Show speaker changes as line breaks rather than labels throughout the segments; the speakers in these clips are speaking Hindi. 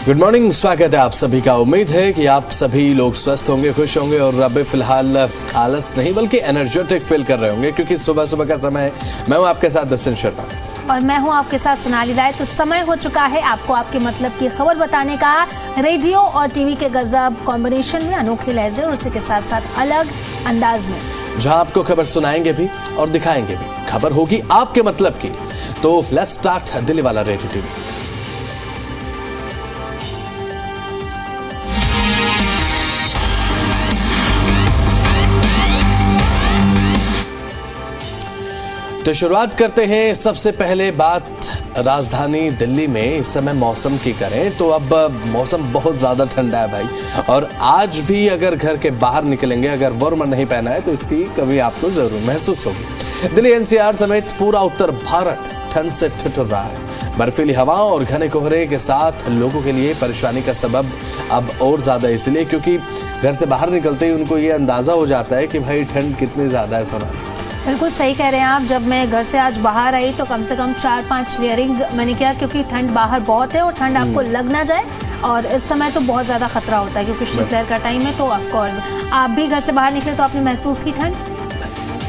गुड मॉर्निंग, स्वागत है आप सभी का। उम्मीद है कि आप सभी लोग स्वस्थ होंगे, खुश होंगे और अभी फिलहाल आलस नहीं बल्कि एनर्जेटिक फील कर रहे होंगे, क्योंकि सुबह सुबह का समय है। मैं हूं आपके साथ बसंत शर्मा
और मैं हूं आपके साथ सोनाली राय। तो समय हो चुका है आपको आपके मतलब की खबर बताने का। रेडियो और टीवी के गजब कॉम्बिनेशन में, अनोखे लहजे और उसी के साथ साथ अलग अंदाज में,
जहां आपको खबर सुनाएंगे भी और दिखाएंगे भी। खबर होगी आपके मतलब की। तो लेट्स स्टार्ट दिल्ली वाला रेडियो टीवी। तो शुरुआत करते हैं। सबसे पहले बात राजधानी दिल्ली में इस समय मौसम की करें तो अब मौसम बहुत ज़्यादा ठंडा है भाई। और आज भी अगर घर के बाहर निकलेंगे, अगर वार्मर नहीं पहना है तो इसकी कमी आपको ज़रूर महसूस होगी। दिल्ली एनसीआर समेत पूरा उत्तर भारत ठंड से ठिठुर रहा है। बर्फीली हवाओं और घने कोहरे के साथ लोगों के लिए परेशानी का सबब अब और ज़्यादा इसलिए क्योंकि घर से बाहर निकलते ही उनको ये अंदाज़ा हो जाता है कि भाई ठंड कितनी ज़्यादा है। सोना
बिल्कुल सही कह रहे हैं आप। जब मैं घर से आज बाहर आई तो कम से कम 4-5 लेयरिंग मैंने किया, क्योंकि ठंड बाहर बहुत है और ठंड आपको लग ना जाए। और इस समय तो बहुत ज़्यादा खतरा होता है क्योंकि शीतलहर का टाइम है। तो ऑफ कोर्स आप भी घर से बाहर निकले तो आपने महसूस की ठंड?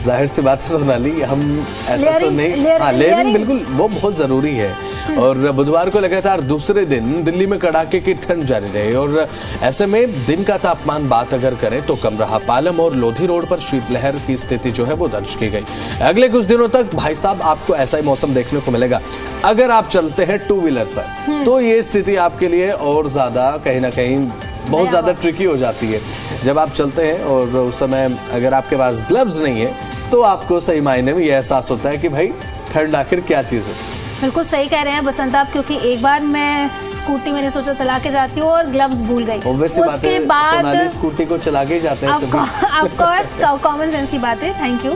जाहिर सी बात है सोनाली, हम ऐसा तो नहीं। लेयरिंग बिल्कुल वो बहुत ज़रूरी है। और बुधवार को लगातार दूसरे दिन दिल्ली में कड़ाके की ठंड जारी रही और ऐसे में दिन का तापमान बात अगर करें तो कम रहा। पालम और लोधी रोड पर शीतलहर की स्थिति जो है वो दर्ज की गई। अगले कुछ दिनों तक भाई साहब आपको ऐसा ही मौसम देखने को मिलेगा। अगर आप चलते हैं टू व्हीलर पर तो ये स्थिति आपके लिए और ज़्यादा कहीं ना कहीं बहुत ज़्यादा ट्रिकी हो जाती है। जब आप चलते हैं और उस समय अगर आपके पास ग्लव्स नहीं है तो आपको सही मायने में यह एहसास होता है कि भाई ठंड आखिर क्या चीज़ है।
बिल्कुल सही कह रहे हैं बसंत आप, क्योंकि एक बार मैं स्कूटी मैंने सोचा चला के जाती हूँ और ग्लव्स भूल गई।
उसके बाद स्कूटी को चला के जाते हैं
ऑफ कोर्स कॉमन सेंस की बात है, थैंक यू।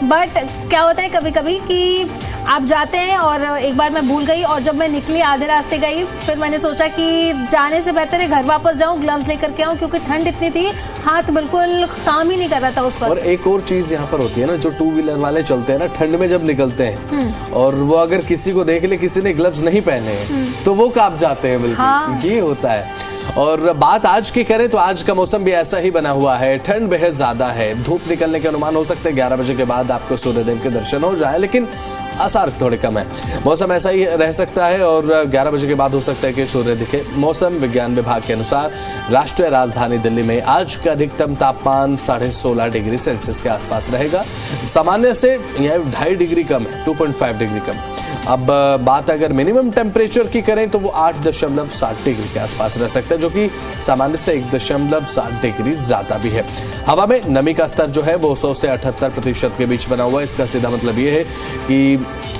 बट क्या होता है कभी कभी कि आप जाते हैं और एक बार मैं भूल गई और जब मैं निकली आधे रास्ते गई, फिर मैंने सोचा कि जाने से बेहतर है घर वापस जाऊं, ग्लव्स लेकर के आऊं, क्योंकि ठंड इतनी थी हाथ बिल्कुल काम ही नहीं कर रहा था उस वक्त।
और एक और चीज यहाँ पर होती है ना, जो टू व्हीलर वाले चलते हैं ना ठंड में जब निकलते हैं और वो अगर किसी को देख ले किसी ने ग्लव्स नहीं पहने हैं तो वो कांप जाते हैं बिल्कुल। हाँ। ये होता है। और बात आज की करें तो आज का मौसम भी ऐसा ही बना हुआ है। ठंड बेहद ज्यादा है। धूप निकलने के अनुमान हो सकते हैं 11 बजे के बाद आपको सूर्यदेव के दर्शन हो जाए, लेकिन आसार थोड़े कम है। मौसम ऐसा ही रह सकता है और 11 बजे के बाद हो सकता है कि सूर्य दिखे। मौसम विज्ञान विभाग के अनुसार राष्ट्रीय राजधानी दिल्ली में आज का अधिकतम तापमान 16.5 डिग्री सेल्सियस के आसपास रहेगा। सामान्य से यह 2.5 डिग्री कम है, 2.5 डिग्री कम। अब बात अगर मिनिमम टेम्परेचर की करें तो वो 8.7 डिग्री के आसपास रह सकता है, जो कि सामान्य से 1.7 डिग्री ज्यादा भी है। हवा में नमी का स्तर जो है वो 100 से 78% के बीच बना हुआ है। इसका सीधा मतलब ये है कि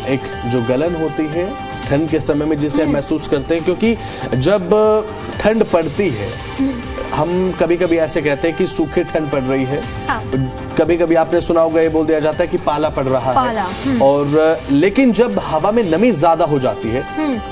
एक जो गलन होती है ठंड के समय में जिसे हम महसूस करते हैं, क्योंकि जब ठंड पड़ती है हम कभी कभी ऐसे कहते हैं कि सूखी ठंड पड़ रही है। हाँ। कभी कभी आपने सुना होगा ये बोल दिया जाता है कि पाला पड़ रहा है। और लेकिन जब हवा में नमी ज्यादा हो जाती है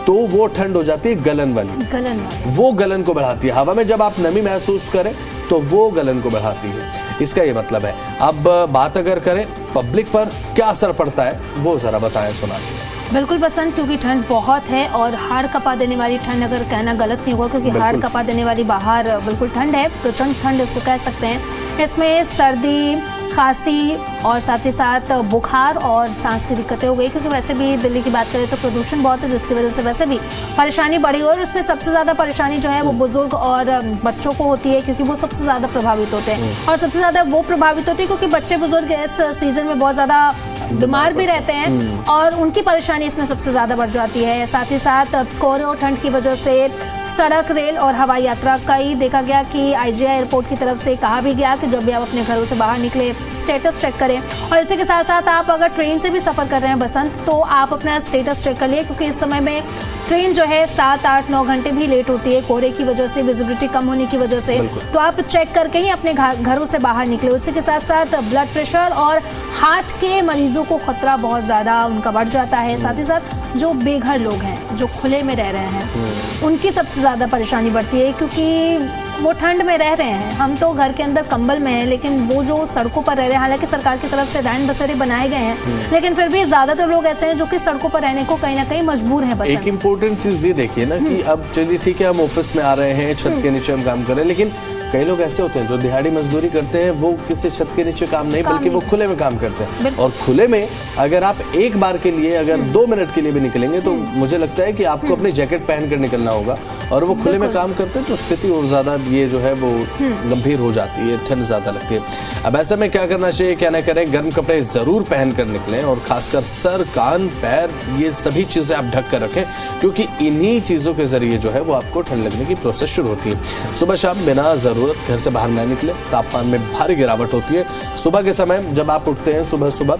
तो वो ठंड हो जाती है गलन वाली। वो गलन को बढ़ाती है। हवा में जब आप नमी महसूस करें तो वो गलन को बढ़ाती है। इसका ये मतलब है। अब बात अगर करें पब्लिक पर क्या असर पड़ता है वो जरा बताएं सोनाली।
बिल्कुल बसंत, क्योंकि ठंड बहुत है और हाड़ कपा देने वाली ठंड अगर कहना गलत नहीं होगा, क्योंकि हाड़ कपा देने वाली बाहर बिल्कुल ठंड है, प्रचंड ठंड इसको कह सकते हैं। इसमें सर्दी, खांसी और साथ ही साथ बुखार और सांस की दिक्कतें हो गई, क्योंकि वैसे भी दिल्ली की बात करें तो प्रदूषण बहुत है, जिसकी वजह से वैसे भी परेशानी बढ़ी। और उसमें सबसे ज़्यादा परेशानी जो है वो बुजुर्ग और बच्चों को होती है, क्योंकि वो सबसे ज़्यादा प्रभावित होते हैं। और सबसे ज़्यादा वो प्रभावित होती है क्योंकि बच्चे बुजुर्ग इस सीजन में बहुत ज़्यादा बीमार भी रहते हैं और उनकी परेशानी इसमें सबसे ज़्यादा बढ़ जाती है। साथ ही साथ कोहरे और ठंड की वजह से सड़क, रेल और हवाई यात्रा का ही देखा गया कि आईजीआई एयरपोर्ट की तरफ से कहा भी गया कि जब भी आप अपने घरों से बाहर निकले स्टेटस चेक करें। और इसी के साथ साथ आप अगर ट्रेन से भी सफ़र कर रहे हैं बसंत तो आप अपना स्टेटस चेक कर लिए, क्योंकि इस समय में ट्रेन जो है 7, 8, 9 घंटे भी लेट होती है कोहरे की वजह से, विजिबिलिटी कम होने की वजह से। तो आप चेक करके ही अपने घरों से बाहर निकले। उसी के साथ साथ ब्लड प्रेशर और हार्ट के मरीजों को खतरा बहुत ज़्यादा उनका बढ़ जाता है। साथ ही साथ जो बेघर लोग हैं, जो खुले में रह रहे हैं, उनकी सबसे ज़्यादा परेशानी बढ़ती है, क्योंकि वो ठंड में रह रहे हैं, हम तो घर के अंदर कंबल में हैं, लेकिन वो जो सड़कों पर रह रहे हैं, हालांकि सरकार की तरफ से रैन बसेरे बनाए गए हैं, लेकिन फिर भी ज्यादातर लोग ऐसे हैं जो कि सड़कों पर रहने को कहीं ना कहीं मजबूर हैं।
एक इम्पोर्टेंट चीज ये देखिए ना कि अब चलिए ठीक है, हम ऑफिस में आ रहे हैं, छत के नीचे हम काम कर रहे हैं, लेकिन कई लोग ऐसे होते हैं जो दिहाड़ी मजदूरी करते हैं, वो किसी छत के नीचे काम नहीं, बल्कि वो खुले में काम करते हैं। और खुले में अगर आप एक बार के लिए, अगर 2 मिनट के लिए भी निकलेंगे, तो मुझे लगता है कि आपको अपनी जैकेट पहन कर निकलना होगा। और वो खुले में काम करते हैं तो स्थिति और ज्यादा ये जो है वो गंभीर हो जाती है, ठंड ज्यादा लगती है। अब ऐसे में क्या करना चाहिए, क्या ना करें, गर्म कपड़े जरूर पहन कर निकलें, और खासकर सर, कान, पैर, ये सभी चीजें आप ढक कर रखें, क्योंकि इन्हीं चीजों के जरिए जो है वो आपको ठंड लगने की प्रोसेस शुरू होती है। सुबह शाम बिना जरूरत घर से बाहर ना निकले, तापमान में भारी गिरावट होती है। सुबह के समय जब आप उठते हैं, सुबह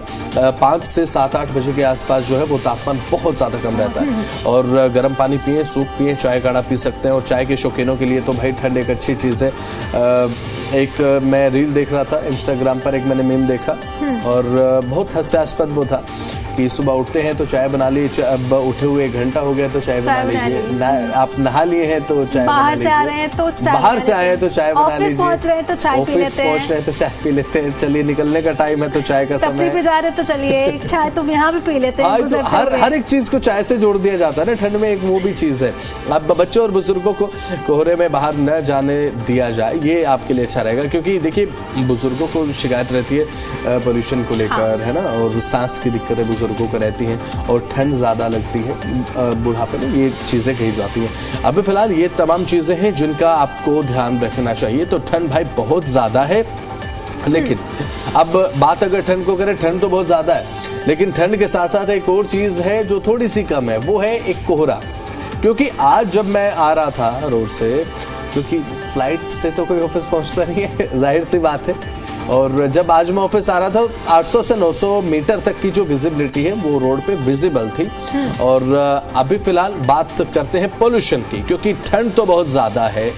5 से 7-8 बजे के आसपास जो है वो तापमान बहुत ज़्यादा कम रहता है। और गर्म पानी पिएं, सूप पिएं, चाय काढ़ा पी सकते हैं। और चाय के शौकीनों के लिए तो भाई ठंड एक अच्छी चीज़ है। एक मैं रील देख रहा था इंस्टाग्राम पर, एक मैंने मीम देखा और बहुत हास्यास्पद वो था कि सुबह उठते हैं तो चाय बना ली, अब उठे हुए 1 घंटा हो गया तो चाय बना लीजिए, आप नहा लिए हैं तो चाय बना लीजिए,
बाहर से आ रहे हैं तो चाय,
बाहर से आए हैं तो चाय बना लीजिए,
ऑफिस पहुंच रहे हैं तो चाय पी लेते हैं,
पहुंच रहे हैं तो चाय पी लेते हैं, चलिए निकलने का टाइम है तो चाय का समय
पे जा रहे तो चलिए एक चाय तो यहाँ भी पी लेते हैं।
तो हर एक चीज को चाय से जोड़ दिया जाता है ना ठंड में, एक वो भी चीज है। अब बच्चों और बुजुर्गों को कोहरे में बाहर न जाने दिया जाए, ये आपके लिए अच्छा रहेगा, क्योंकि देखिए बुजुर्गों को शिकायत रहती है पोल्यूशन को लेकर, है ना, और सांस की दिक्कतें बुजुर्गों को रहती हैं, और ठंड ज़्यादा लगती है बुढ़ापे में, ये चीज़ें कही जाती हैं। अभी फिलहाल ये तमाम चीज़ें हैं जिनका आपको ध्यान रखना चाहिए। तो ठंड भाई बहुत ज़्यादा है, लेकिन अब बात अगर ठंड को करें, ठंड तो बहुत ज़्यादा है, लेकिन ठंड के साथ साथ एक और चीज़ है जो थोड़ी सी कम है, वो है एक कोहरा। क्योंकि आज जब मैं आ रहा था रोड से, क्योंकि फ्लाइट से तो कोई ऑफिस पहुंचता नहीं है, जाहिर सी बात है, और जब आज मैं ऑफिस आ रहा था 800 से 900 मीटर तक की जो विजिबिलिटी है वो रोड पे विजिबल थी। और अभी फिलहाल बात करते हैं पोल्यूशन की, क्योंकि ठंड तो बहुत ज़्यादा है,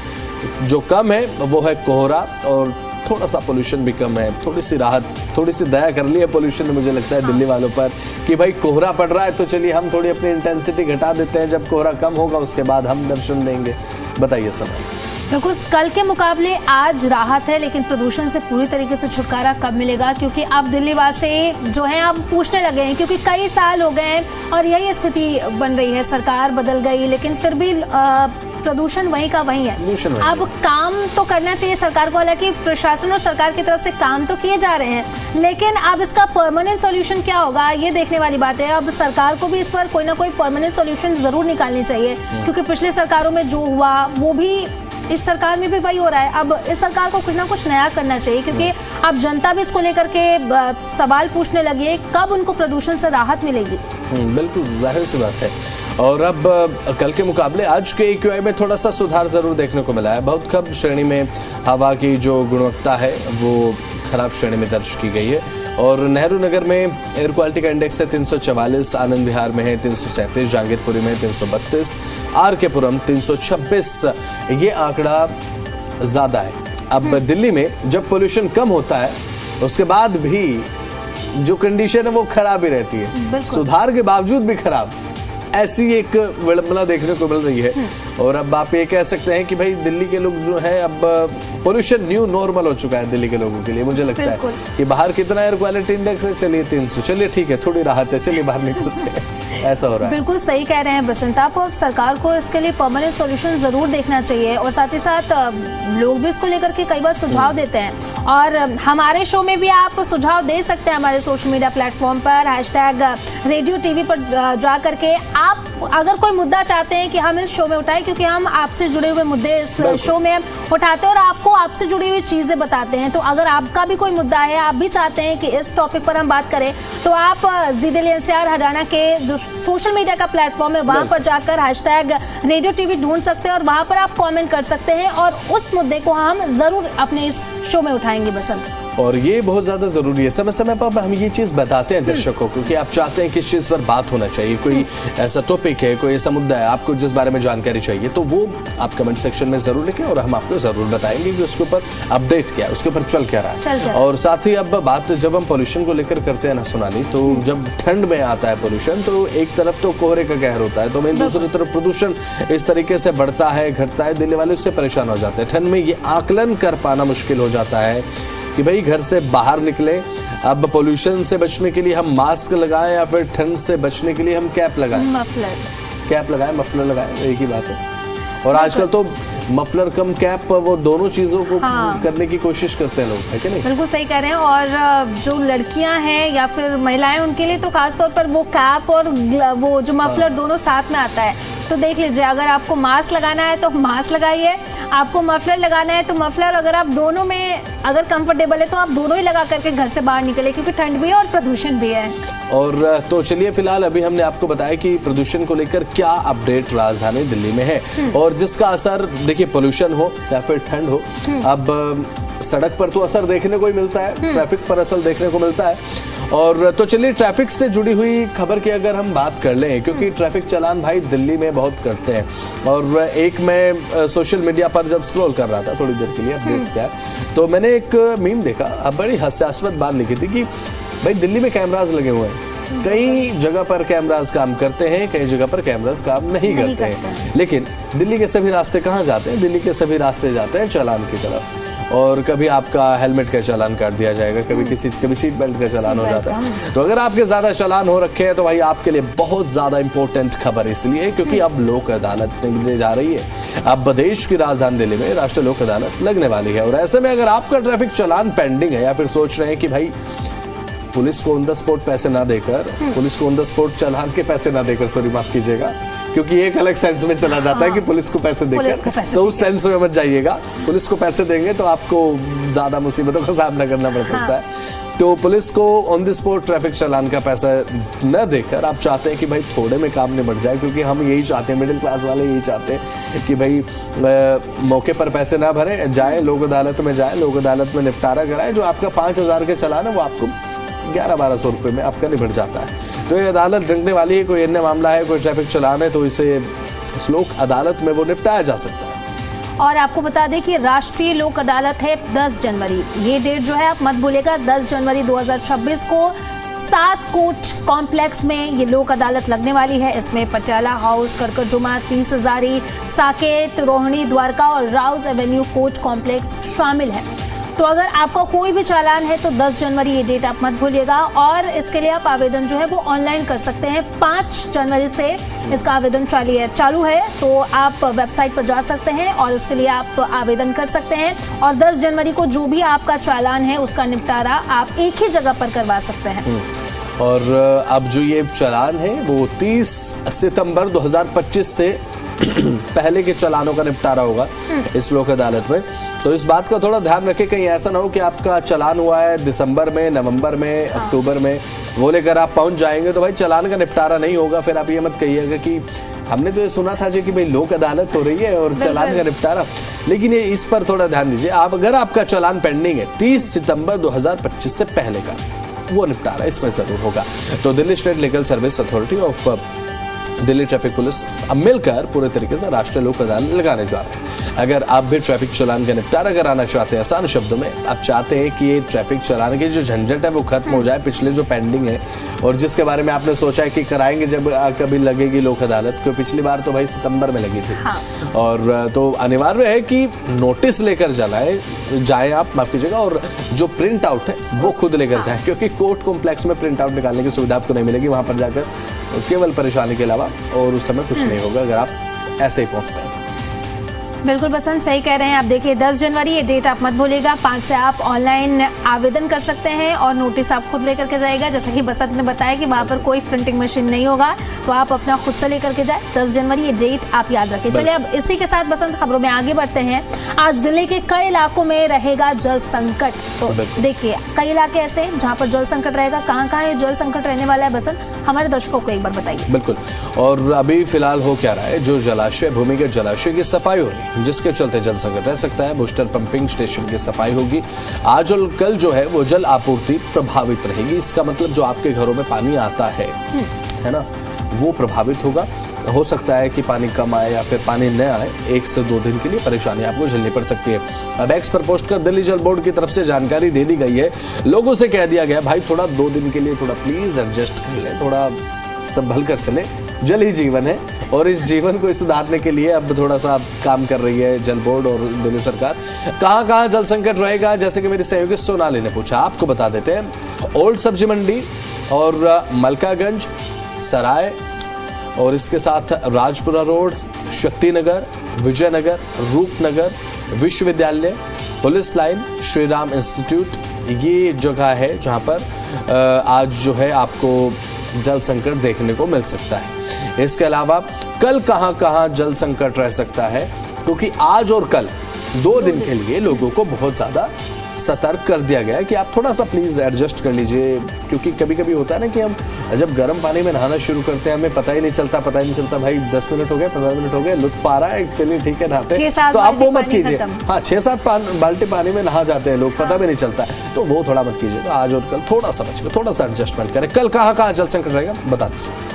जो कम है वो है कोहरा, और थोड़ा सा पोल्यूशन भी कम है। थोड़ी सी राहत, थोड़ी सी दया कर ली है पोल्यूशन ने, मुझे लगता है दिल्ली वालों पर, कि भाई कोहरा पड़ रहा है तो चलिए हम थोड़ी अपनी इंटेंसिटी घटा देते हैं, जब कोहरा कम होगा उसके बाद हम दर्शन देंगे। बताइए समय।
बिल्कुल, कल के मुकाबले आज राहत है, लेकिन प्रदूषण से पूरी तरीके से छुटकारा कब मिलेगा, क्योंकि अब दिल्ली वासी जो हैं अब पूछने लगे हैं, क्योंकि कई साल हो गए हैं और यही स्थिति बन रही है। सरकार बदल गई लेकिन फिर भी प्रदूषण वही का वही है। अब काम तो करना चाहिए सरकार को, हालांकि प्रशासन और सरकार की तरफ से काम तो किए जा रहे हैं, लेकिन अब इसका परमानेंट सॉल्यूशन क्या होगा ये देखने वाली बात है। अब सरकार को भी इस पर कोई ना कोई परमानेंट सॉल्यूशन जरूर निकालनी चाहिए, क्योंकि पिछले सरकारों में जो हुआ वो भी इस सरकार में भी वही हो रहा है। अब इस सरकार को कुछ ना कुछ नया करना चाहिए, क्योंकि अब जनता भी इसको लेकर के सवाल पूछने लगी है, कब उनको प्रदूषण से राहत मिलेगी।
बिल्कुल जाहिर सी बात है। और अब कल के मुकाबले आज के AQI में थोड़ा सा सुधार जरूर देखने को मिला है। बहुत कम श्रेणी में हवा की जो गुणवत्ता है वो खराब श्रेणी में दर्ज की गई है। और नेहरू नगर में एयर क्वालिटी का इंडेक्स है 344, आनंद विहार में है 337, जहांगीरपुरी में 332, RK पुरम 326। ये आंकड़ा ज़्यादा है। अब दिल्ली में जब पोल्यूशन कम होता है उसके बाद भी जो कंडीशन है वो खराब ही रहती है, सुधार के बावजूद भी खराब। ऐसी एक विडंबना देखने को मिल रही है। और अब आप ये कह सकते हैं कि भाई दिल्ली के लोग जो है, अब पोल्यूशन न्यू नॉर्मल हो चुका है दिल्ली के लोगों के लिए। मुझे लगता है कि बाहर कितना एयर क्वालिटी इंडेक्स है, चलिए 300, चलिए ठीक है, थोड़ी राहत है, चलिए बाहर निकलते हैं, ऐसा हो रहा है।
बिल्कुल सही कह रहे हैं बसंत आप। अब सरकार को इसके लिए परमानेंट सॉल्यूशन जरूर देखना चाहिए, और साथ ही साथ लोग भी इसको लेकर के कई बार सुझाव देते हैं, और हमारे शो में भी आप सुझाव दे सकते हैं हमारे सोशल मीडिया प्लेटफॉर्म पर #रेडियो टीवी पर जा करके। आप अगर कोई मुद्दा चाहते हैं कि हम इस शो में उठाएं, क्योंकि हम आपसे जुड़े हुए मुद्दे इस शो में उठाते हैं और आपको आपसे जुड़ी हुई चीजें बताते हैं, तो अगर आपका भी कोई मुद्दा है, आप भी चाहते हैं कि इस टॉपिक पर हम बात करें, तो आप ZDL हरियाणा के जो सोशल मीडिया का प्लेटफॉर्म है वहां पर जाकर #रेडियो टीवी ढूंढ सकते हैं, और वहां पर आप कमेंट कर सकते हैं, और उस मुद्दे को हम जरूर अपने इस शो में उठाएंगे बसंत।
और ये बहुत ज़्यादा ज़रूरी है। समय समय पर हम ये चीज़ बताते हैं दर्शकों को कि आप चाहते हैं किस चीज़ पर बात होना चाहिए, कोई ऐसा टॉपिक है, कोई ऐसा मुद्दा है, आपको जिस बारे में जानकारी चाहिए, तो वो आप कमेंट सेक्शन में ज़रूर लिखें और हम आपको ज़रूर बताएंगे कि उसके ऊपर अपडेट क्या है, उसके ऊपर चल क्या रहा है। और साथ ही अब बात जब हम पोल्यूशन को लेकर करते हैं ना सोनाली, तो जब ठंड में आता है पोल्यूशन, तो एक तरफ तो कोहरे का कहर होता है, तो वहीं दूसरी तरफ प्रदूषण इस तरीके से बढ़ता है, घटता है, दिल्ली वाले उससे परेशान हो जाते हैं। ठंड में ये आकलन कर पाना मुश्किल हो जाता है कि भाई घर से बाहर निकले, अब पोल्यूशन से बचने के लिए हम मास्क लगाएं या फिर ठंड से बचने के लिए हम कैप लगाएं, कैप लगाएं, मफलर लगाएं, एक ही बात है। और आजकल तो मफलर कम कैप, वो दोनों चीजों को करने की कोशिश करते हैं लोग, है कि नहीं?
बिल्कुल सही कह रहे हैं। और जो लड़कियां हैं या फिर महिलाएं, उनके लिए तो खासतौर पर वो कैप और वो जो मफलर दोनों साथ में आता है। तो देख लीजिए, अगर आपको मास्क लगाना है तो मास्क लगाइए, आपको मफलर लगाना है तो मफलर, अगर आप दोनों में अगर कंफर्टेबल है तो आप दोनों ही लगा करके घर से बाहर निकले, क्योंकि ठंड भी है और प्रदूषण भी है। और
तो चलिए, फिलहाल अभी हमने आपको बताया कि प्रदूषण को लेकर क्या अपडेट राजधानी दिल्ली में है और जिसका असर, देखिए पोल्यूशन हो या फिर ठंड हो, अब सड़क पर तो असर देखने को ही मिलता है, ट्रैफिक पर असर देखने को मिलता है। और तो चलिए, ट्रैफिक से जुड़ी हुई खबर की अगर हम बात कर लें, क्योंकि ट्रैफिक चालान भाई दिल्ली में बहुत करते हैं। और एक मैं सोशल मीडिया पर जब स्क्रॉल कर रहा था थोड़ी देर के लिए अपडेट्स क्या, तो मैंने एक मीम देखा, अब बड़ी हास्यास्पद बात लिखी थी कि भाई दिल्ली में कैमरास लगे हुए हैं, कई जगह पर कैमरास काम करते हैं, कई जगह पर कैमरास काम नहीं करते हैं, लेकिन दिल्ली के सभी रास्ते कहाँ जाते हैं? दिल्ली के सभी रास्ते जाते हैं चालान की तरफ। और कभी आपका हेलमेट का चालान काट दिया जाएगा, कभी सीट बेल्ट का चालान हो जाता है। तो अगर आपके ज्यादा चालान हो रखे हैं तो भाई आपके लिए बहुत ज्यादा इंपॉर्टेंट खबर इसलिए क्योंकि अब लोक अदालत निकलने जा रही है। अब देश की राजधानी दिल्ली में राष्ट्रीय लोक अदालत लगने वाली है और ऐसे में अगर आपका ट्रैफिक चालान पेंडिंग है या फिर सोच रहे हैं कि भाई पुलिस को ऑन द स्पॉट पैसे ना देकर, पुलिस को ऑन द स्पॉट चालान के पैसे ना देकर, सॉरी माफ कीजिएगा, क्योंकि एक अलग सेंस में चला जाता है कि पुलिस को पैसे देकर, तो उस सेंस में मत जाइएगा। पुलिस को पैसे देंगे तो आपको ज्यादा मुसीबतों का सामना करना पड़ सकता है। तो पुलिस को ऑन द स्पॉट ट्रैफिक चालान का पैसा न देकर आप चाहते हैं कि भाई थोड़े में काम निपट जाए, क्योंकि हम यही चाहते हैं, मिडिल क्लास वाले यही चाहते हैं कि भाई मौके पर पैसे ना भरें, जाए लोक अदालत में, जाए लोक अदालत में निपटारा कराए, जो आपका 5,000 के चालान है वो आपको 1100-1200 रुपये में आपका निपट जाता है। तो ये अदालत लगने वाली है, कोई अन्य मामला है, कोई ट्रैफिक चालान है, तो इसे इस लोक अदालत में वो निपटाया जा सकता है।
और आपको बता दें कि राष्ट्रीय लोक अदालत है 10 जनवरी, ये डेट जो है आप मत भूलिएगा, 10 जनवरी 2026 को 7 कोर्ट कॉम्प्लेक्स में ये लोक अदालत लगने वाली है। इसमें पटियाला हाउस, करकटजुमा, 30 हजारी, साकेत, रोहिणी, द्वारका और राउज एवेन्यू कोर्ट कॉम्प्लेक्स शामिल है। तो अगर आपका कोई भी चालान है तो 10 जनवरी ये डेट आप मत भूलिएगा और इसके लिए आप आवेदन जो है वो ऑनलाइन कर सकते हैं। 5 जनवरी से इसका आवेदन चालू है, तो आप वेबसाइट पर जा सकते हैं और इसके लिए आप आवेदन कर सकते हैं। और 10 जनवरी को जो भी आपका चालान है उसका निपटारा आप एक ही जगह पर करवा सकते हैं।
और अब जो ये चालान है वो 30 सितंबर 2025 से पहले के चालानों का निपटारा होगा इस लोक अदालत में। तो इस बात का थोड़ा ध्यान रखें, कहीं ऐसा ना हो कि आपका चालान हुआ है दिसंबर में, नवंबर में, अक्टूबर में, वो लेकर आप पहुंच जाएंगे तो भाई चालान का निपटारा नहीं होगा। फिर आप ये मत कहिएगा कि हमने तो ये सुना था कि भाई लोक अदालत हो रही है और चालान का निपटारा, लेकिन ये इस पर थोड़ा ध्यान दीजिए। आप अगर आपका चालान पेंडिंग है 30 सितंबर 2025 से पहले का, वो निपटारा इसमें जरूर होगा। तो Delhi state legal service authority of Delhi traffic police अब मिलकर पूरे तरीके से राष्ट्रीय लोक अदालत लगाने जा रहे हैं। अगर आप भी ट्रैफिक चालान का निपटारा कराना चाहते हैं, आसान शब्दों में आप चाहते हैं कि ये ट्रैफिक चालान की जो झंझट है वो खत्म हो जाए, पिछले जो पेंडिंग है और जिसके बारे में आपने सोचा है कि कराएंगे जब कभी लगेगी लोक अदालत, क्योंकि पिछली बार तो भाई सितंबर में लगी थी। और तो अनिवार्य है कि नोटिस लेकर जाए आप, माफ कीजिएगा, और जो प्रिंट आउट है वो खुद लेकर जाए, क्योंकि कोर्ट कॉम्प्लेक्स में प्रिंट आउट निकालने की सुविधा आपको नहीं मिलेगी। वहां पर जाकर केवल परेशानी के अलावा और उस समय कुछ नहीं होगा अगर आप ऐसे ही पहुंचते हैं।
बिल्कुल बसंत सही कह रहे हैं आप। देखिए 10 जनवरी ये डेट आप मत भूलिएगा। 5 से आप ऑनलाइन आवेदन कर सकते हैं और नोटिस आप खुद लेकर के जाएगा। जैसा कि बसंत ने बताया कि वहाँ पर कोई प्रिंटिंग मशीन नहीं होगा, तो आप अपना खुद से लेकर के जाए। 10 जनवरी ये डेट आप याद रखें। चलिए अब इसी के साथ बसंत खबरों में आगे बढ़ते हैं। आज दिल्ली के कई इलाकों में रहेगा जल संकट। तो देखिए कई इलाके ऐसे जहाँ पर जल संकट रहेगा। कहाँ कहाँ ये जल संकट रहने वाला है बसंत, हमारे दर्शकों को एक बार बताइए।
बिल्कुल, और अभी फिलहाल हो क्या रहा है, जो जलाशय, भूमिगत जलाशय की सफाई हो रही है जिसके चलते जल संकट रह सकता है। बूस्टर पंपिंग स्टेशन की सफाई होगी। आज और कल जो है वो जल आपूर्ति प्रभावित रहेगी। इसका मतलब जो आपके घरों में पानी आता है ना, वो प्रभावित होगा। हो सकता है कि पानी कम आए या फिर पानी न आए। 1 से 2 दिन के लिए परेशानी आपको झेलनी पड़ सकती है। अब एक्स पर पोस्ट कर दिल्ली जल बोर्ड की तरफ से जानकारी दे दी गई है। लोगों से कह दिया गया भाई थोड़ा 2 दिन के लिए थोड़ा प्लीज एडजस्ट कर ले, थोड़ा संभल कर चले। जल ही जीवन है और इस जीवन को सुधारने के लिए अब थोड़ा सा काम कर रही है जल बोर्ड और दिल्ली सरकार। कहां कहां जल संकट रहेगा, जैसे कि मेरी सहयोगी सोनाली ने पूछा, आपको बता देते हैं। ओल्ड सब्जी मंडी और मलकागंज, सराय और इसके साथ राजपुरा रोड, शक्तिनगर, विजयनगर, रूपनगर, विश्वविद्यालय, police line, Shri Ram institute, ये जगह है जहां पर आज जो है आपको जल संकट देखने को मिल सकता है। इसके अलावा कल कहां कहां जल संकट रह सकता है, क्योंकि आज और कल 2 दिन के लिए लोगों को बहुत ज्यादा सतर्क कर दिया गया है कि आप थोड़ा सा प्लीज एडजस्ट कर लीजिए। क्योंकि कभी कभी होता है ना कि हम जब गर्म पानी में नहाना शुरू करते हैं हमें पता ही नहीं चलता भाई 10 मिनट हो गए, 15 मिनट हो गए, लुत्फ आ रहा है, चलिए ठीक है नहाते, तो आप वो मत कीजिए। हाँ, 6-7 बाल्टी पानी में नहा जाते हैं लोग, पता भी नहीं चलता है, तो वो थोड़ा मत कीजिए। तो आज और कल थोड़ा समझ कर थोड़ा सा एडजस्टमेंट करें। कल कहाँ कहाँ जल संकट रहेगा बता दीजिए।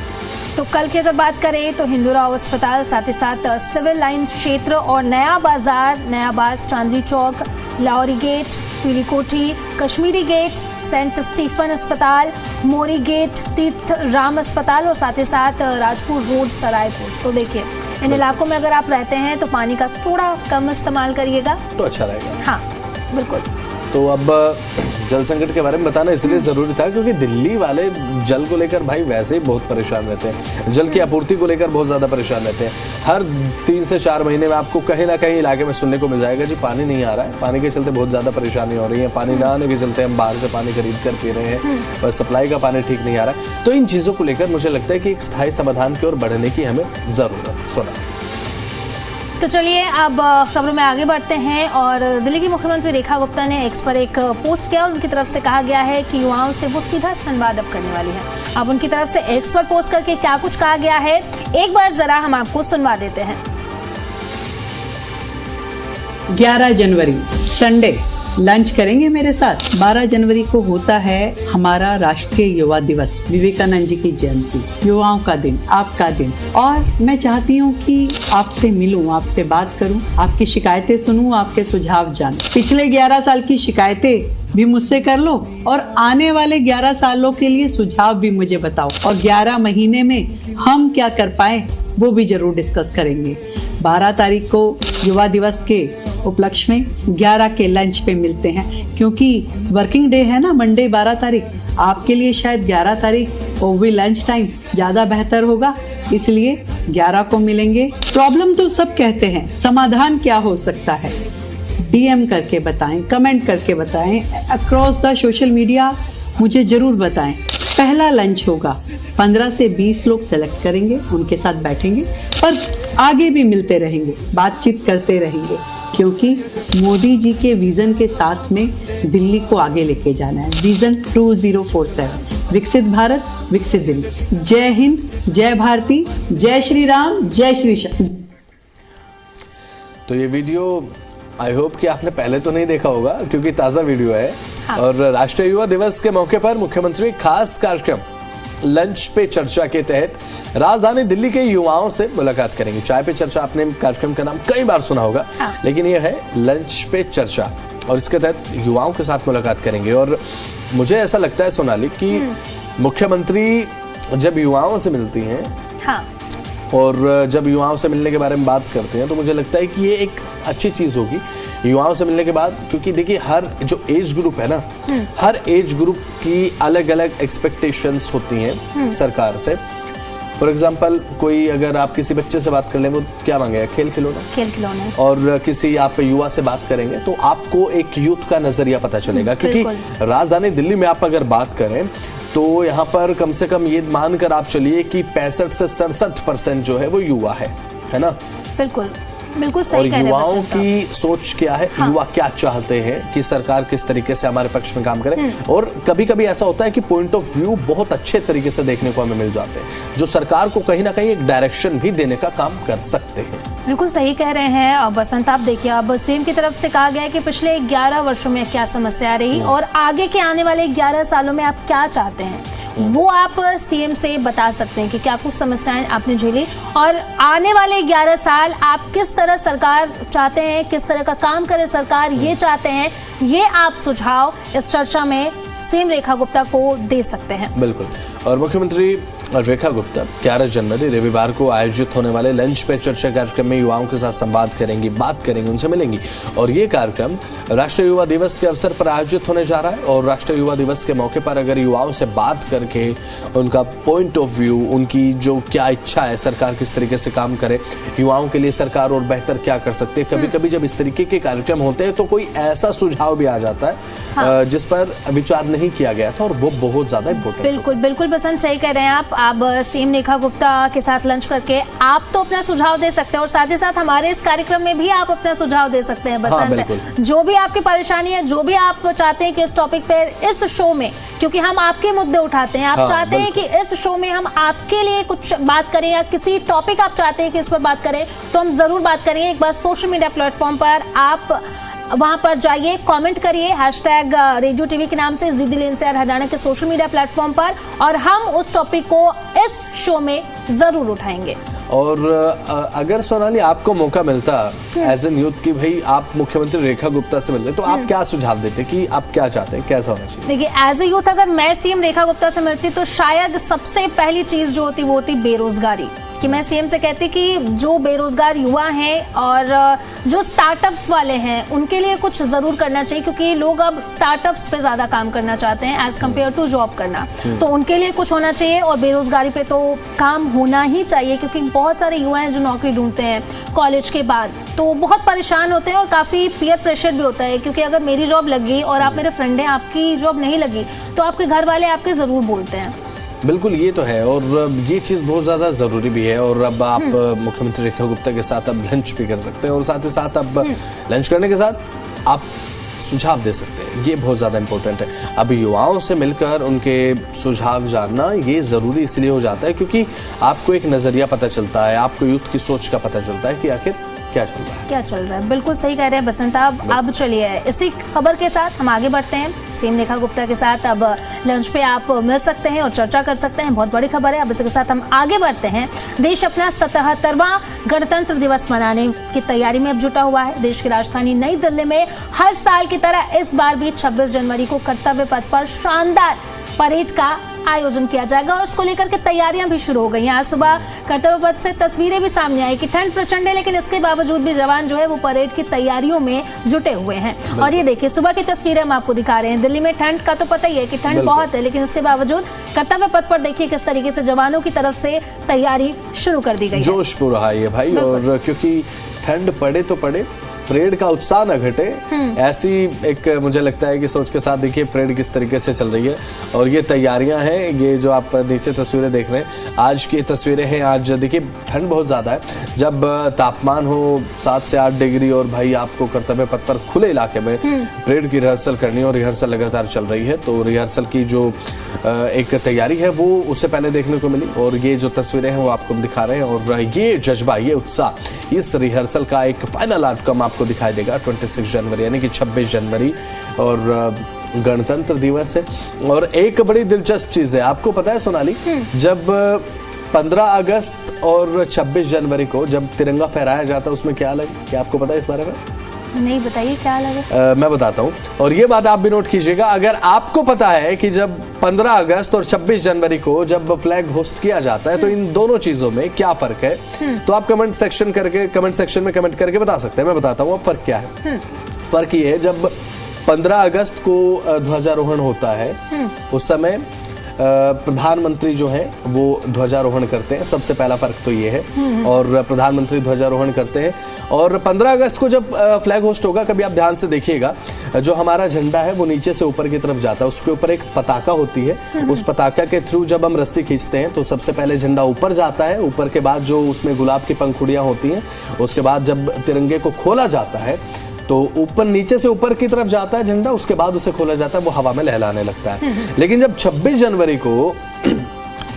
तो कल की अगर बात करें तो हिंदूराव अस्पताल, साथ ही साथ सिविल लाइंस क्षेत्र और नया बाजार, चांदनी चौक, लाहौरी गेट, पीली कोठी, कश्मीरी गेट, सेंट स्टीफन अस्पताल, मोरी गेट, तीर्थ राम अस्पताल और साथ ही साथ राजपुर रोड, सरायपुर। तो देखिए इन इलाकों में अगर आप रहते हैं तो पानी का थोड़ा कम इस्तेमाल करिएगा तो
अच्छा रहेगा।
हाँ बिल्कुल।
तो अब जल संकट के बारे में बताना इसलिए जरूरी था क्योंकि दिल्ली वाले जल को लेकर भाई वैसे ही बहुत परेशान रहते हैं। जल की आपूर्ति को लेकर बहुत ज्यादा परेशान रहते हैं। हर 3 से 4 महीने में आपको कहीं ना कहीं इलाके में सुनने को मिल जाएगा जी पानी नहीं आ रहा है, पानी के चलते बहुत ज्यादा परेशानी हो रही है, पानी ना आने के चलते हम बाहर से पानी खरीद कर पी रहे हैं और सप्लाई का पानी ठीक नहीं आ रहा है। तो इन चीजों को लेकर मुझे लगता है कि एक स्थायी समाधान की ओर बढ़ने की हमें जरूरत है। सुना
तो चलिए अब खबरों में आगे बढ़ते हैं और दिल्ली की मुख्यमंत्री रेखा गुप्ता ने एक्स पर एक पोस्ट किया और उनकी तरफ से कहा गया है कि युवाओं से वो सीधा संवाद अब करने वाली है। अब उनकी तरफ से एक्स पर पोस्ट करके क्या कुछ कहा गया है एक बार जरा हम आपको सुनवा देते हैं।
11 जनवरी संडे लंच करेंगे मेरे साथ। 12 जनवरी को होता है हमारा राष्ट्रीय युवा दिवस, विवेकानंद जी की जयंती, युवाओं का दिन, आपका दिन। और मैं चाहती हूँ कि आपसे मिलूं, आपसे बात करूं, आपकी शिकायतें सुनूं, आपके सुझाव जानूं। पिछले 11 साल की शिकायतें भी मुझसे कर लो और आने वाले 11 सालों के लिए सुझाव भी मुझे बताओ और 11 महीने में हम क्या कर पाए वो भी जरूर डिस्कस करेंगे। 12 तारीख को युवा दिवस के उपलक्ष्य में 11 के लंच पे मिलते हैं, क्योंकि वर्किंग डे है ना मंडे 12 तारीख। आपके लिए शायद 11 तारीख और भी लंच टाइम ज़्यादा बेहतर होगा, इसलिए 11 को मिलेंगे। प्रॉब्लम तो सब कहते हैं, समाधान क्या हो सकता है? DM करके बताएं, कमेंट करके बताएं, अक्रॉस द सोशल मीडिया मुझे ज़रूर बताएं। पहला लंच होगा, 15 से 20 लोग सेलेक्ट करेंगे, उनके साथ बैठेंगे, पर आगे भी मिलते रहेंगे, बातचीत करते रहेंगे, क्योंकि मोदी जी के विजन के साथ में दिल्ली को आगे लेके जाना है। विजन 2047, विकसित भारत, विकसित दिल्ली। जय हिंद, जय भारती, जय श्री राम, जय श्री श्याम।
तो ये वीडियो आई होप कि आपने पहले तो नहीं देखा होगा क्योंकि ताज़ा वीडियो है। हाँ। और राष्ट्रीय युवा दिवस के मौके पर मुख्यमंत्री खास कार्यक्रम लंच पे चर्चा के तहत राजधानी दिल्ली के युवाओं से मुलाकात करेंगे। चाय पे चर्चा आपने कार्यक्रम का नाम कई बार सुना होगा। हाँ। लेकिन ये है लंच पे चर्चा और इसके तहत युवाओं के साथ मुलाकात करेंगे। और मुझे ऐसा लगता है सोनाली कि मुख्यमंत्री जब युवाओं से मिलती हैं, हाँ, और जब युवाओं से मिलने के बारे में बात करते हैं तो मुझे लगता है कि ये एक अच्छी चीज़ होगी युवाओं से मिलने के बाद, क्योंकि देखिए हर जो एज ग्रुप है ना, हर एज ग्रुप की अलग अलग एक्सपेक्टेशंस होती हैं सरकार से। फॉर एग्जाम्पल कोई अगर आप किसी बच्चे से बात कर लें वो क्या मांगेगा, खेल खिलौना, और किसी आप युवा से बात करेंगे तो आपको एक यूथ का नजरिया पता चलेगा। क्योंकि राजधानी दिल्ली में आप अगर बात करें तो यहाँ पर कम से कम ये मानकर आप चलिए कि 65 से 67% जो है वो युवा है ना।
बिल्कुल। बिल्कुल सही
और
कह रहे हैं
युवाओं
बसंत आप।
की सोच क्या है, युवा क्या चाहते हैं कि सरकार किस तरीके से हमारे पक्ष में काम करे। और कभी कभी ऐसा होता है कि पॉइंट ऑफ व्यू बहुत अच्छे तरीके से देखने को हमें मिल जाते हैं, जो सरकार को कहीं ना कहीं एक डायरेक्शन भी देने का काम कर सकते हैं।
बिल्कुल सही कह रहे हैं। अब बसंत आप देखिए, अब सीएम की तरफ से कहा गया है कि पिछले 11 वर्षों में क्या समस्या रही और आगे के आने वाले 11 सालों में आप क्या चाहते हैं, वो आप सीएम से बता सकते हैं कि क्या कुछ समस्याएं आपने झेली और आने वाले 11 साल आप किस तरह सरकार चाहते हैं, किस तरह का काम करे सरकार ये चाहते हैं, ये आप सुझाव इस चर्चा में सीएम रेखा गुप्ता को दे सकते हैं।
बिल्कुल। और मुख्यमंत्री रेखा गुप्ता 11 जनवरी रविवार को आयोजित होने वाले लंच पे चर्चा कार्यक्रम में युवाओं के साथ संवाद करेंगी, बात करेंगी, उनसे मिलेंगी। और ये कार्यक्रम राष्ट्रीय युवा दिवस के अवसर पर आयोजित होने जा रहा है। और राष्ट्रीय युवा दिवस के मौके पर अगर युवाओं से बात करके उनका पॉइंट ऑफ व्यू, उनकी जो क्या इच्छा है, सरकार किस तरीके से काम करे, युवाओं के लिए सरकार और बेहतर क्या कर सकती है। कभी कभी जब इस तरीके के कार्यक्रम होते हैं तो कोई ऐसा सुझाव भी आ जाता है जिस पर विचार नहीं किया गया था, और वो बहुत ज्यादा इंपॉर्टेंट।
बिल्कुल बिल्कुल बसंत, सही कह रहे हैं आप। सीएम रेखा गुप्ता के साथ लंच करके आप तो अपना सुझाव दे सकते हैं और साथ ही साथ हमारे इस कार्यक्रम में भी आप अपना सुझाव दे सकते हैं बसंत। जो भी आपकी परेशानी है, जो भी आप चाहते हैं कि इस टॉपिक पे, इस शो में, क्योंकि हम आपके मुद्दे उठाते हैं, आप चाहते हैं कि इस शो में हम आपके लिए कुछ बात करें या किसी टॉपिक आप चाहते हैं कि इस पर बात करें, तो हम जरूर बात करेंगे। एक बार सोशल मीडिया प्लेटफॉर्म पर आप वहां पर जाइए, कमेंट करिए #रेडियो टीवी के नाम से जिदी एनसीआर हरियाणा के सोशल मीडिया प्लेटफॉर्म पर, और हम उस टॉपिक को इस शो में जरूर उठाएंगे।
और अगर सोनाली आपको मौका मिलता एज एन यूथ की भाई आप मुख्यमंत्री रेखा गुप्ता से मिलते, तो आप क्या सुझाव देते कि आप क्या चाहते हैं, कैसा होना चाहिए?
देखिए, एज ए यूथ अगर मैं सीएम रेखा गुप्ता से मिलती तो शायद सबसे पहली चीज जो होती वो होती बेरोजगारी, कि मैं सीएम से कहती कि जो बेरोजगार युवा हैं और जो स्टार्टअप्स वाले हैं उनके लिए कुछ जरूर करना चाहिए, क्योंकि लोग अब स्टार्टअप्स पे ज्यादा काम करना चाहते हैं एज कम्पेयर टू जॉब करना, तो उनके लिए कुछ होना चाहिए। और बेरोजगारी पे तो काम होना ही चाहिए, क्योंकि बहुत सारे युवा हैं जो नौकरी ढूंढते हैं कॉलेज के बाद, तो बहुत परेशान होते हैं और काफी पीयर प्रेशर भी होता है, क्योंकि अगर मेरी जॉब लगी और आप मेरे फ्रेंड हैं, आपकी जॉब नहीं लगी, तो आपके घर वाले आपके जरूर बोलते हैं।
बिल्कुल, ये तो है और ये चीज़ बहुत ज़्यादा ज़रूरी भी है। और अब आप मुख्यमंत्री रेखा गुप्ता के साथ अब लंच भी कर सकते हैं और साथ ही साथ अब लंच करने के साथ आप सुझाव दे सकते हैं, ये बहुत ज़्यादा इंपॉर्टेंट है। अब युवाओं से मिलकर उनके सुझाव जानना ये ज़रूरी इसलिए हो जाता है क्योंकि आपको एक नज़रिया पता चलता है, आपको यूथ की सोच का पता चलता है कि आखिर क्या चल रहा है। बिल्कुल सही कह रहे हैं बसंत आप। अब चलिए इसी खबर के साथ हम आगे बढ़ते हैं। सीएम रेखा गुप्ता के साथ अब लंच पे आप मिल सकते हैं और चर्चा कर सकते हैं, बहुत बड़ी खबर है। अब इसी के साथ हम आगे बढ़ते हैं। देश अपना 77वां गणतंत्र दिवस मनाने की तैयारी में अब जुटा हुआ है। देश की राजधानी नई दिल्ली में हर साल की तरह इस बार भी 26 जनवरी को कर्तव्य पथ पर शानदार परेड का आयोजन किया जाएगा और उसको लेकर के तैयारियां भी शुरू हो गई हैं। आज सुबह कर्तव्य पथ से तस्वीरें भी सामने आई कि ठंड प्रचंड है, लेकिन इसके बावजूद भी जवान जो है वो परेड की तैयारियों में जुटे हुए हैं। और ये देखिए, सुबह की तस्वीरें हम आपको दिखा रहे हैं। दिल्ली में ठंड का तो पता ही है कि ठंड बहुत है, लेकिन इसके बावजूद कर्तव्य पथ पर देखिए किस तरीके से जवानों की तरफ से तैयारी शुरू कर दी गई है। जोश पूरा है ये भाई, और क्योंकि ठंड पड़े तो पड़े, परेड का उत्साह न घटे, ऐसी एक मुझे लगता है कि सोच के साथ देखिए परेड किस तरीके से चल रही है। और ये तैयारियां हैं, ये जो आप नीचे तस्वीरें देख रहे हैं आज की तस्वीरें हैं। आज देखिए ठंड बहुत ज़्यादा है, जब तापमान हो 7 से 8 डिग्री और भाई आपको कर्तव्य पथ पर खुले इलाके में परेड की रिहर्सल करनी है और रिहर्सल लगातार चल रही है। तो रिहर्सल की जो एक तैयारी है वो उससे पहले देखने को मिली और ये जो तस्वीरें हैं वो आपको दिखा रहे हैं। और ये जज्बा, ये उत्साह इस रिहर्सल का एक फाइनल आउटकम आपको दिखाई देगा 26 जनवरी यानी कि 26 जनवरी और गणतंत्र दिवस है। और एक बड़ी दिलचस्प चीज है, आपको पता है सोनाली, जब 15 अगस्त और 26 जनवरी को जब तिरंगा फहराया जाता है उसमें क्या अलग, क्या आपको पता है इस बारे में?
नहीं, बताइए क्या अलग है।
मैं बताता हूँ और ये बात आप भी नोट कीजिएगा। अगर आपको पता है कि जब 15 अगस्त और 26 जनवरी को जब फ्लैग होस्ट किया जाता है तो इन दोनों चीजों में क्या फर्क है, तो आप कमेंट सेक्शन में कमेंट करके बता सकते हैं। मैं बताता हूँ अब फर्क क्या है। फर्क ये है, जब 15 अगस्त को ध्वजारोहण होता है उस समय प्रधानमंत्री जो है वो ध्वजारोहण करते हैं, सबसे पहला फर्क तो ये है। और प्रधानमंत्री ध्वजारोहण करते हैं और 15 अगस्त को जब फ्लैग होस्ट होगा, कभी आप ध्यान से देखिएगा, जो हमारा झंडा है वो नीचे से ऊपर की तरफ जाता है, उसके ऊपर एक पताका होती है, उस पताका के थ्रू जब हम रस्सी खींचते हैं तो सबसे पहले झंडा ऊपर जाता है, ऊपर के बाद जो उसमें गुलाब की पंखुड़ियां होती हैं, उसके बाद जब तिरंगे को खोला जाता है तो ऊपर नीचे से ऊपर की तरफ जाता है झंडा, उसके बाद उसे खोला जाता है, वो हवा में लहराने लगता है। लेकिन जब 26 जनवरी को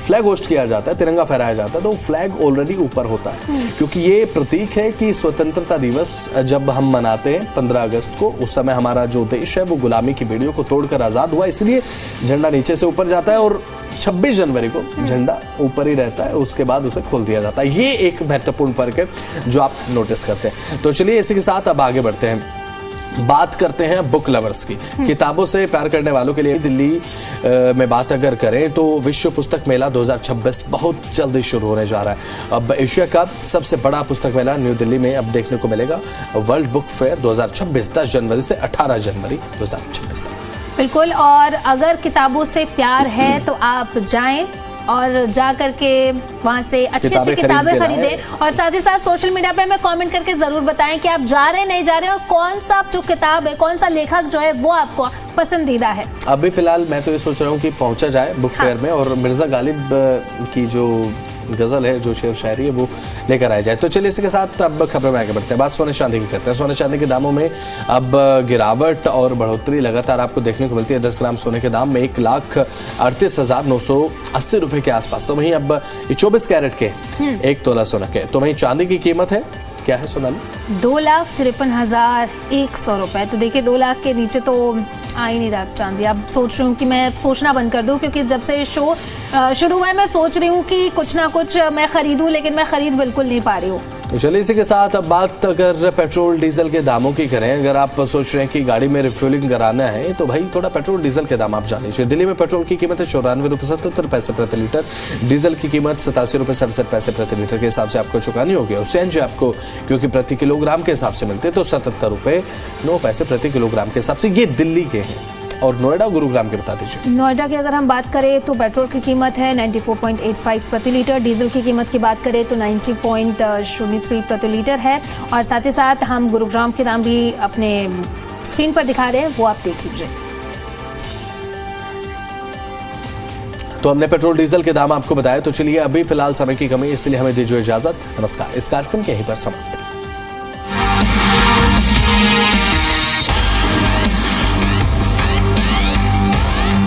फ्लैग होस्ट किया जाता है, तिरंगा फहराया जाता है, तो फ्लैग ऑलरेडी ऊपर होता है, क्योंकि ये प्रतीक है कि स्वतंत्रता दिवस जब हम मनाते हैं 15 अगस्त को, उस समय हमारा जो देश है वो गुलामी की बेड़ियों को तोड़कर आजाद हुआ, इसलिए झंडा नीचे से ऊपर जाता है और 26 जनवरी को झंडा ऊपर ही रहता है, उसके बाद उसे खोल दिया जाता है। ये एक महत्वपूर्ण फर्क है जो आप नोटिस करते हैं। तो चलिए इसी के साथ अब आगे बढ़ते हैं, बात करते हैं बुक लवर्स की, किताबों से प्यार करने वालों के लिए। दिल्ली में बात अगर करें तो विश्व पुस्तक मेला 2026 बहुत जल्दी शुरू होने जा रहा है। अब एशिया का सबसे बड़ा पुस्तक मेला न्यू दिल्ली में अब देखने को मिलेगा, वर्ल्ड बुक फेयर 2026, 10 जनवरी से 18 जनवरी 2026 तक।
बिल्कुल, और अगर किताबों से प्यार है तो आप जाएं और जा करके वहाँ से अच्छी अच्छी किताबें खरीदें, और साथ ही साथ सोशल मीडिया पे हमें कमेंट करके जरूर बताएं कि आप जा रहे हैं नहीं जा रहे हैं, और कौन सा जो किताब है, कौन सा लेखक जो है वो आपको पसंदीदा है।
अभी फिलहाल मैं तो ये सोच रहा हूँ कि पहुंचा जाए बुक फेयर में और मिर्जा गालिब की जो गजल है, जो शेर शायरी है, वो लेकर आया जाए। तो चलिए इसी के साथ अब खबरों में आगे बढ़ते हैं, बात सोने चांदी की करते हैं। सोने चांदी के दामों में अब गिरावट और बढ़ोतरी लगातार आपको देखने को मिलती है। 10 ग्राम सोने के दाम में 1,38,980 रुपए के आसपास। तो वहीं अब 24 कैरेट के 1 तोला सोना के, तो वहीं चांदी की कीमत है, क्या है सोनाली?
2,53,100 रुपए। तो देखिए 2 लाख के नीचे तो आ ही नहीं रहा चांदी। अब सोच रही हूँ कि मैं सोचना बंद कर दूँ, क्योंकि जब से शो शुरू हुआ है मैं सोच रही हूँ कि कुछ ना कुछ मैं खरीदूँ, लेकिन मैं खरीद बिल्कुल नहीं पा रही हूँ।
तो चलिए इसी के साथ अब बात अगर पेट्रोल डीजल के दामों की करें, अगर आप सोच रहे हैं कि गाड़ी में रिफ्यूलिंग कराना है तो भाई थोड़ा पेट्रोल डीजल के दाम आप जान लीजिए। दिल्ली में पेट्रोल की कीमत है 94 रुपये 77 पैसे प्रति लीटर, डीजल की कीमत 87 रुपये 67 पैसे प्रति लीटर के हिसाब से आपको चुकानी होगी। और सीएनजी आपको क्योंकि प्रति किलोग्राम के हिसाब से मिलते हैं तो 77 रुपये 9 पैसे प्रति किलोग्राम के हिसाब से। ये दिल्ली के हैं, और नोएडा गुरुग्राम के बता दीजिए।
नोएडा की अगर हम बात करें तो पेट्रोल की कीमत है 94.85 प्रति लीटर, डीजल की कीमत की बात करें तो 90.03 प्रति लीटर है। और साथ ही साथ हम गुरुग्राम के दाम भी अपने स्क्रीन पर दिखा रहे हैं, वो आप देख लीजिए।
तो हमने पेट्रोल डीजल के दाम आपको बताया। तो चलिए अभी फिलहाल समय की कमी, इसलिए हमें दीजिए इजाजत। नमस्कार। इस कार्यक्रम के यहीं पर समाप्त।